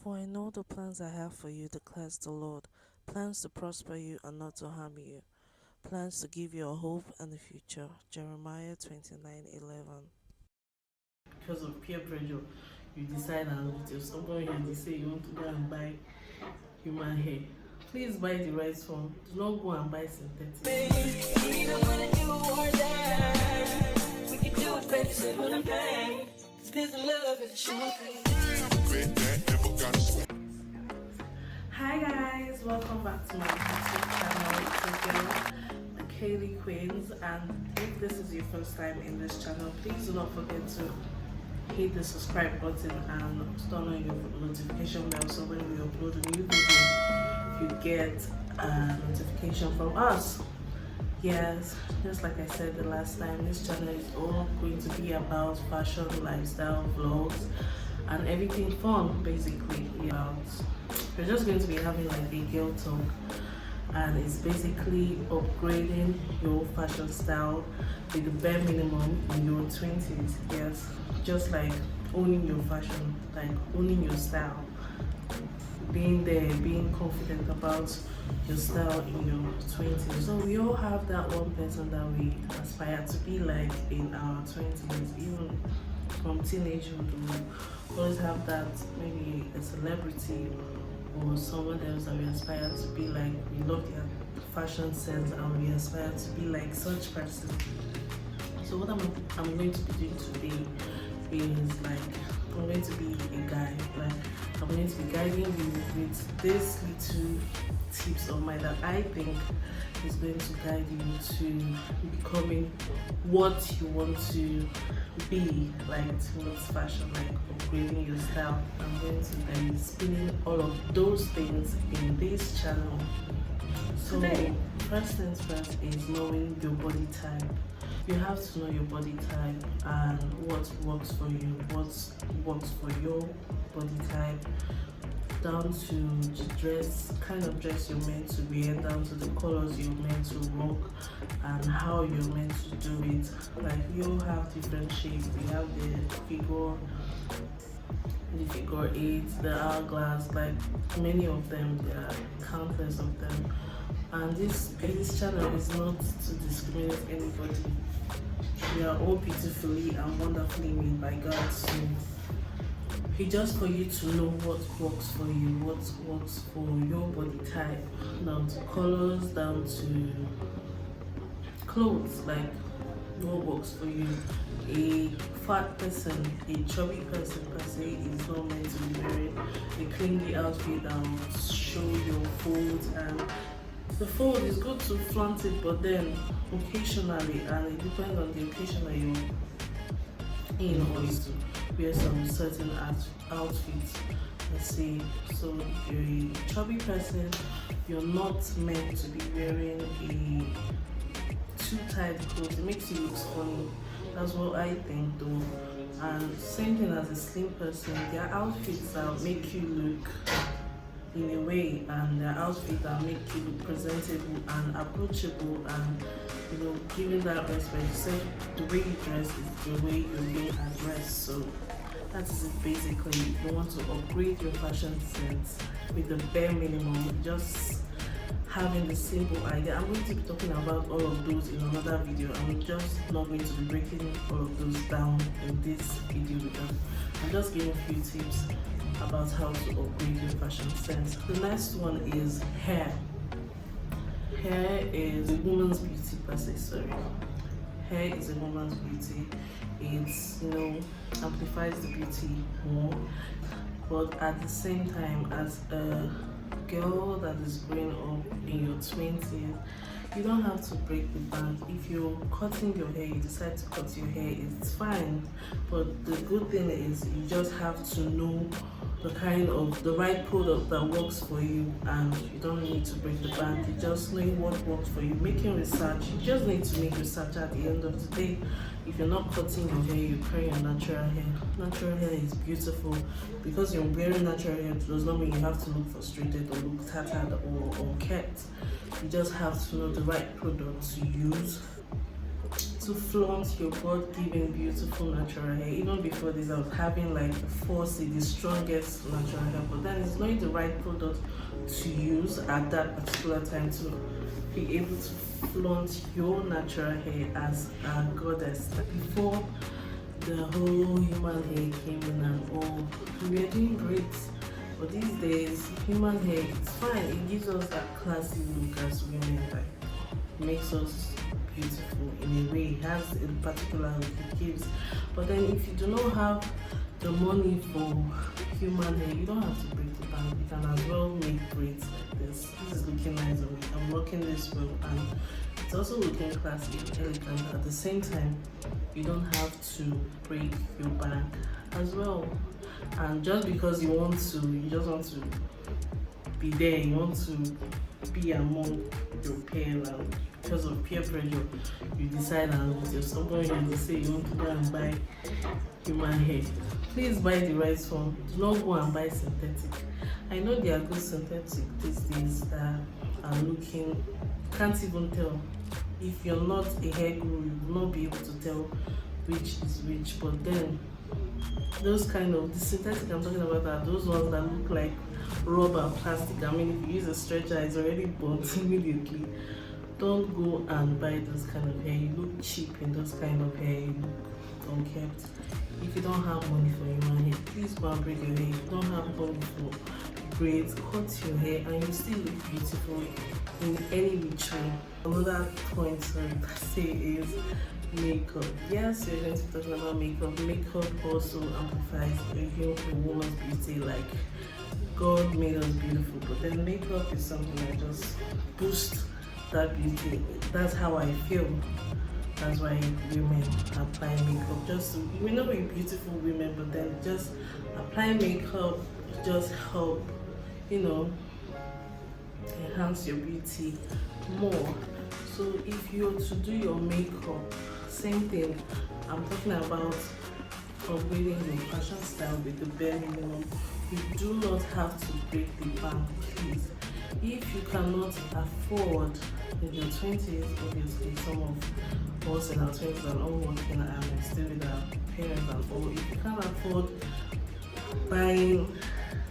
For I know the plans I have for you, declares the Lord, plans to prosper you and not to harm you, plans to give you a hope and a future. Jeremiah 29:11. Because of peer pressure, you decide and with your stubborn head, you say you want to go and buy human hair. Please buy the right one. Do not go and buy synthetic. Hi guys, welcome back to my YouTube channel. It's again Kaylee Queens, and if this is your first time in this channel, please do not forget to hit the subscribe button and turn on your notification bell so when we upload a new video you get a notification from us. Yes, just like I said the last time, this channel is all going to be about fashion, lifestyle, vlogs, and everything fun basically. We're just going to be having like a girl talk, and it's basically upgrading your fashion style with the bare minimum in your 20s. Yes, just like owning your fashion, like owning your style, being there, being confident about your style in your 20s. So we all have that one person that we aspire to be like in our 20s, even from teenagehood. We always have that, maybe a celebrity or someone else that we aspire to be like. We love their fashion sense and we aspire to be like such person. So what I'm going to be doing today is like, I'm going to be a guide. Like, I'm going to be guiding you with these little tips of mine that I think is going to guide you to becoming what you want to be, like towards fashion, like upgrading your style. I'm going to be spinning all of those things in this channel. So first things first is knowing your body type. You have to know your body type and what works for you, what works for your body type, down to the dress, kind of dress you're meant to wear, down to the colors you're meant to rock, and how you're meant to do it. Like, you have different shapes. We have the figure 8, the hourglass, like many of them. There are countless of them. And this channel is not to discriminate anybody. We are all beautifully and wonderfully made by God. So it's just for you to know what works for you, what works for your body type, down to colors, down to clothes, like what works for you. A fat person, a chubby person per se, is not meant to be wearing a clingy outfit that will show your folds, and the fold is good to flaunt it, but then occasionally, and it depends on the occasion that you're in, or is to wear some certain outfits. Let's say, so if you're a chubby person, you're not meant to be wearing a too tight clothes. It makes you look funny. That's what I think though. And same thing as a slim person, their outfits that make you look in a way, and their outfits that make you look presentable and approachable, and giving that respect. You say the way you dress is the way you're being addressed. So that is it basically. You want to upgrade your fashion sense with the bare minimum, just having the simple idea. I'm going to be talking about all of those in another video. I'm just not going to be breaking all of those down in this video because I'm just giving a few tips about how to upgrade your fashion sense. The next one is hair. Hair is a woman's beauty per se, sorry. Hair is a woman's beauty. It's, amplifies the beauty more. But at the same time, as a girl that is growing up in your 20s, you don't have to break the bank. If you're cutting your hair, you decide to cut your hair, it's fine. But the good thing is you just have to know the right product that works for you, and you don't need to break the bank. You just know what works for you. Making research, you just need to make research at the end of the day. If you're not cutting your hair, you carry your natural hair. Natural hair is beautiful. Because you're wearing natural hair does not mean you have to look frustrated or look tattered or unkempt. You just have to know the right product to use to flaunt your God-given beautiful natural hair. Even before this, I was having like the strongest natural hair, but then it's not the right product to use at that particular time to be able to flaunt your natural hair as a goddess. Before the whole human hair came in and all, we were doing braids. But these days, human hair, it's fine. It gives us that classy look as women. Like, makes us beautiful in a way. It has a particular look it gives. But then if you do not have the money for human hair, you don't have to break the bank. You can as well make braids like this. This is looking nice on me. I'm rocking this well, and it's also looking classy and elegant. At the same time, you don't have to break your bank as well. And just because you just want to be there, you want to be among your peers, and because of peer pressure, you decide and with your stubborn hand to say you want to go and buy human hair. Please buy the right one. Do not go and buy synthetic. I know there are good synthetic these days that are looking, can't even tell. If you're not a hair guru, you will not be able to tell which is which. But then those kind of the synthetic I'm talking about are those ones that look like rubber, plastic. I mean, if you use a stretcher, it's already burnt immediately. Don't go and buy those kind of hair. You look cheap in those kind of hair. You look unkept. If you don't have money for human hair, please go and braid your hair. If you don't have money for braids, cut your hair, and you still look beautiful in any which way. Another point, per se, is makeup. Yes, we're going to be talking about makeup. Makeup also amplifies a woman's beauty. Like, God made us beautiful, but then makeup is something that just boosts that beauty. That's how I feel. That's why women apply makeup. Just, you may not be beautiful women, but then just apply makeup just help, enhance your beauty more. So if you're to do your makeup, same thing. I'm talking about upgrading your fashion style with the bare minimum. You do not have to break the bank, please. If you cannot afford in your 20s, obviously some of us in our 20s are all working and still with our parents and all. If you can't afford buying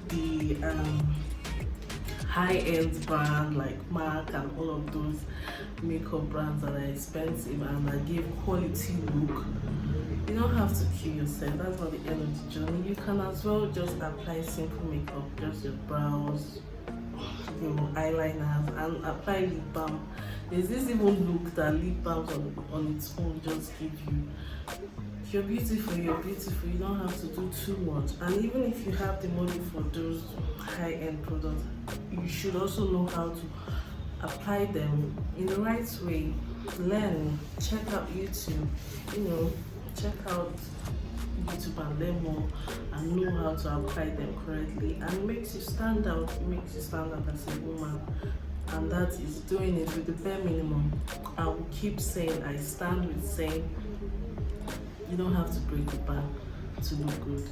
the high-end brand like MAC and all of those makeup brands that are expensive and that give quality look, you don't have to kill yourself. That's not the end of the journey. You can as well just apply simple makeup, just your brows, your eyeliners, and apply lip balm. There's this even look that lip balm on its own just give you. If you're beautiful, you're beautiful. You don't have to do too much. And even if you have the money for those high-end products, you should also know how to apply them in the right way. Learn, check out YouTube, check out YouTube and learn more and know how to apply them correctly, and it makes you stand out. It makes you stand out as a woman, and that is doing it with the bare minimum. I will keep saying, I stand with saying, you don't have to break the bank to look good.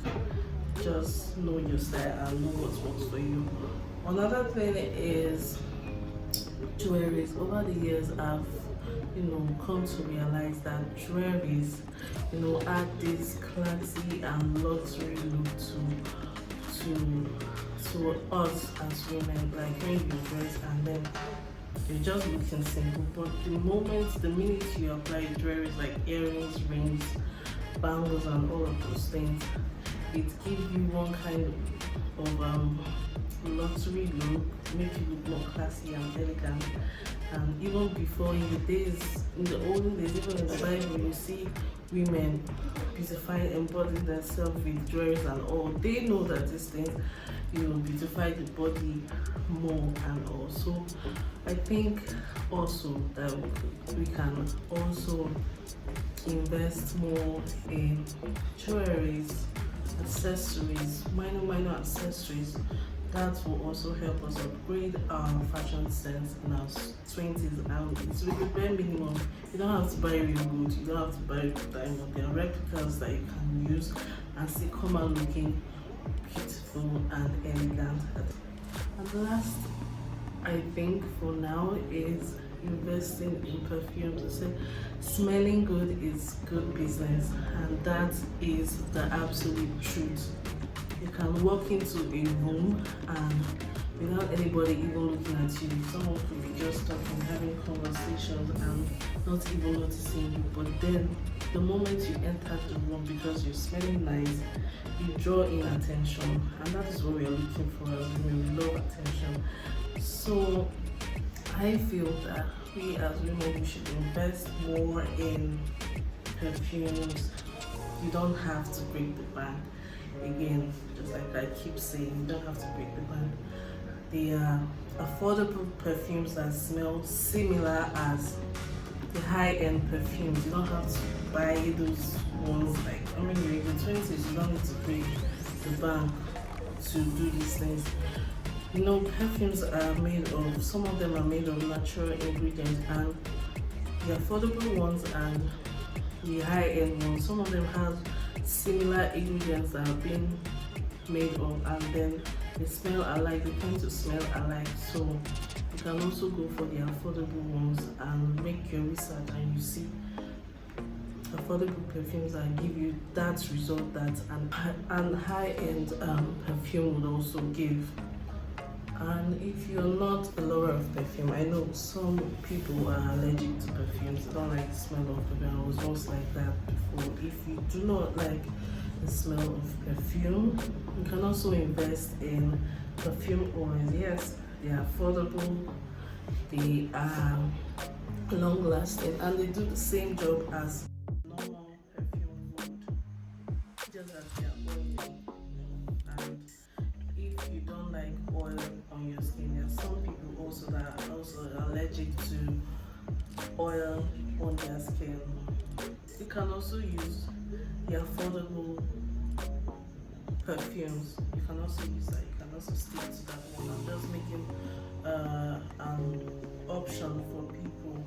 Just know your style and know what works for you. Another thing is jewelries. Over the years, I've come to realize that jewelries add this classy and luxury look to us as women. Like when you dress and then you're just looking simple, but the minute you apply jewelries like earrings, rings, bangles and all of those things, it gives you one kind of luxury look, make you look more classy and elegant. And even before, in the olden days, even in the Bible, you see women beautifying, embodying themselves with jewelries and all. They know that these things, beautify the body more and all. So I think also that we can also invest more in jewelries, accessories, minor accessories. That will also help us upgrade our fashion sense in our 20s, and it's with the bare minimum. You don't have to buy real good, you don't have to buy diamond. There are replicas that you can use and still come out looking beautiful and elegant. And last, I think for now, is investing in perfumes. They say smelling good is good business, and that is the absolute truth. You can walk into a room and without anybody even looking at you, someone could be just talking, having conversations and not even noticing you. But then the moment you enter the room, because you're smelling nice, you draw in attention, and that is what we are looking for as women. We love attention. So I feel that we as women, we should invest more in perfumes. You don't have to break the bank. Again, just like I keep saying, you don't have to break the bank. They are affordable perfumes that smell similar as the high-end perfumes. You don't have to buy those ones like, I mean, you're in the 20s, you don't need to break the bank to do these things. You know, perfumes are made of, some of them are made of natural ingredients, and the affordable ones and the high-end ones, some of them have similar ingredients that are being made of, and then they smell alike, they tend to smell alike. So you can also go for the affordable ones and make your research, and you see affordable perfumes that give you that result that an high-end perfume would also give. And if you're not a lover of perfume, I know some people are allergic to perfumes, they don't like the smell of perfume. I was once like that before. If you do not like the smell of perfume, you can also invest in perfume oils. Yes, they are affordable, they are long lasting, and they do the same job as normal perfume would, just as they are oily. And if you don't like oil on your skin, there are some people also that are also allergic to oil on their skin. You can also use the affordable perfumes. You can also use that. You can also stick to that one. I'm just making an option for people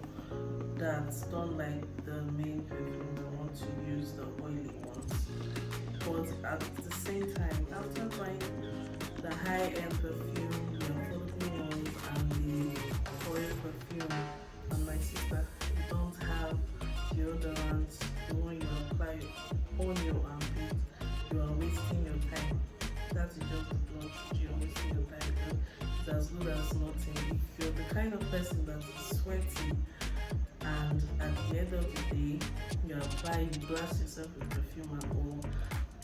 that don't like the main perfume and want to use the oily ones. But at the same time, after buying the high-end perfume, the affordable ones, and the oil perfume, and my sister, you don't have deodorant, the one you apply on your armpit, you are wasting your time. That is just the blunt. You are wasting your time because it's as good as nothing. If you're the kind of person that is sweaty and at the end of the day you apply, you blast yourself with perfume and all,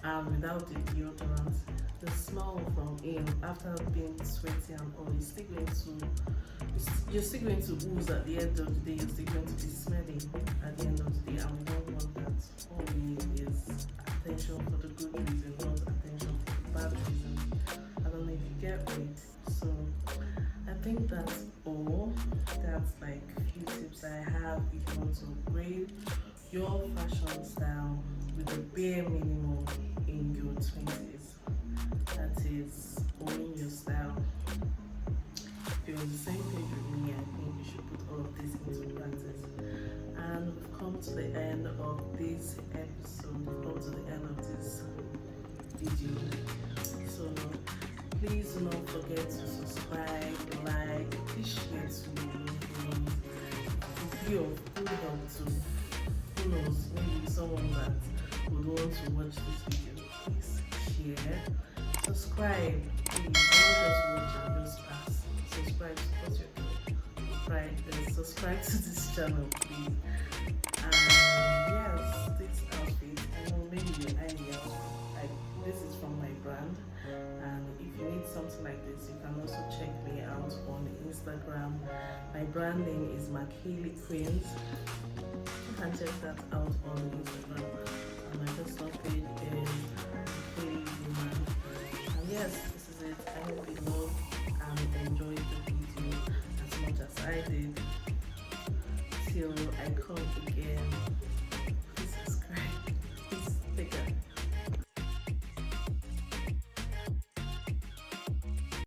and without the deodorant, the smell from in after being sweaty and all is still going to, you're still going to ooze at the end of the day. You're still going to be smelling at the end of the day, and we don't want that. All we need is attention for the good reason, not attention for the bad reason. I don't know if you get me. So I think that's all. That's like a few tips I have if you want to upgrade your fashion style with the bare minimum in your 20s. That is owning your style. If you're on the same page with me, I think you should put all of this into practice. And we've come to the end of this episode. We've come to the end of this video. So please do not forget to subscribe, like, please share to your loved ones. It will be of good help to, who knows, maybe someone that would want to watch this video. Please share, subscribe, please. Don't just watch and just pass. Subscribe, support your right, subscribe to this channel, please. And yes, this outfit, I know maybe you're eyeing the outfit. This is from my brand, and if you need something like this, you can also check me out on Instagram. My brand name is Makaylee Queens. You can check that out on Instagram. And my personal page is Makaylee Woman. And yes, this is it. I hope you love and enjoy the video as much as I did. Till I come again.